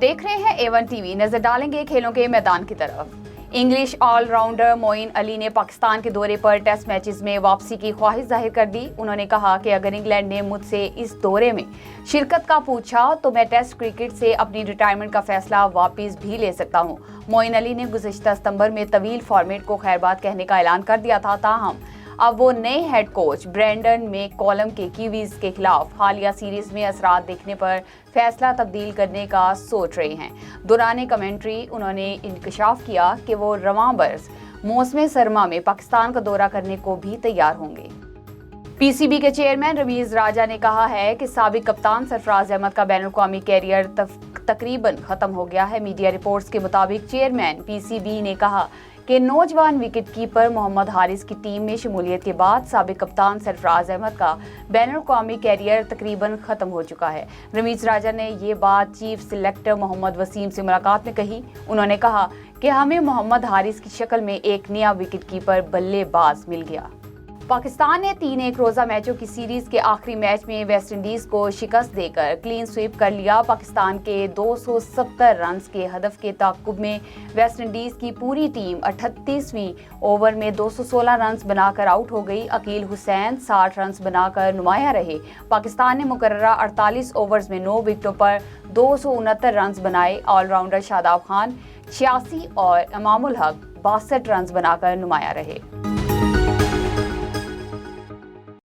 देख रहे हैं A1 टीवी। नजर डालेंगे खेलों के मैदान की तरफ। इंग्लिश ऑलराउंडर मोइन अली ने पाकिस्तान के दौरे पर टेस्ट मैचेस में वापसी की ख्वाहिश जाहिर कर दी। उन्होंने कहा कि अगर इंग्लैंड ने मुझसे इस दौरे में शिरकत का पूछा तो मैं टेस्ट क्रिकेट से अपनी रिटायरमेंट का फैसला वापस भी ले सकता हूं। मोइन अली ने गुज़िश्ता सितंबर में तवील फॉर्मेट को खैरबाद कहने का ऐलान कर दिया था। ताहम अब वो नए हेड कोच ब्रेंडन मैककलम के कीवीज के खिलाफ हालिया सीरीज में असरात देखने पर फैसला तब्दील करने का सोच रहे हैं। दौरान कमेंट्री उन्होंने इंकशाफ किया कि वो रवां बरस मौसम सरमा में पाकिस्तान का दौरा करने को भी तैयार होंगे। पीसीबी के चेयरमैन रमीज राजा ने कहा है कि साबिक कप्तान सरफराज अहमद का बैनुल अक़वामी कैरियर तकरीबन खत्म हो गया है। मीडिया रिपोर्ट्स के मुताबिक चेयरमैन पीसीबी ने कहा कि नौजवान विकेट कीपर मोहम्मद हारिस की टीम में शमूलियत के बाद साबिक कप्तान सरफराज अहमद का बैनुल अक़वामी कैरियर तकरीबन खत्म हो चुका है। रमीज राजा ने ये बात चीफ सिलेक्टर मोहम्मद वसीम से मुलाकात में कही। उन्होंने कहा कि हमें मोहम्मद हारिस की शक्ल में एक नया विकेट कीपर बल्लेबाज मिल गया। पाकिस्तान ने 3 एक रोज़ा मैचों की सीरीज के आखिरी मैच में वेस्ट इंडीज को शिकस्त देकर क्लीन स्वीप कर लिया। पाकिस्तान के 270 रन के हदफ के ताक़ुब में वेस्ट इंडीज की पूरी टीम 38वीं ओवर में 216 रन बनाकर आउट हो गई। अकील हुसैन 60 रन बनाकर नुमाया रहे। पाकिस्तान ने मुकर्ररा 48 ओवर्स में 9 विकेटों पर 269 रन बनाए। ऑलराउंडर शादाब खान 86 और इमामुल हक 62 रन बनाकर नुमाया रहे।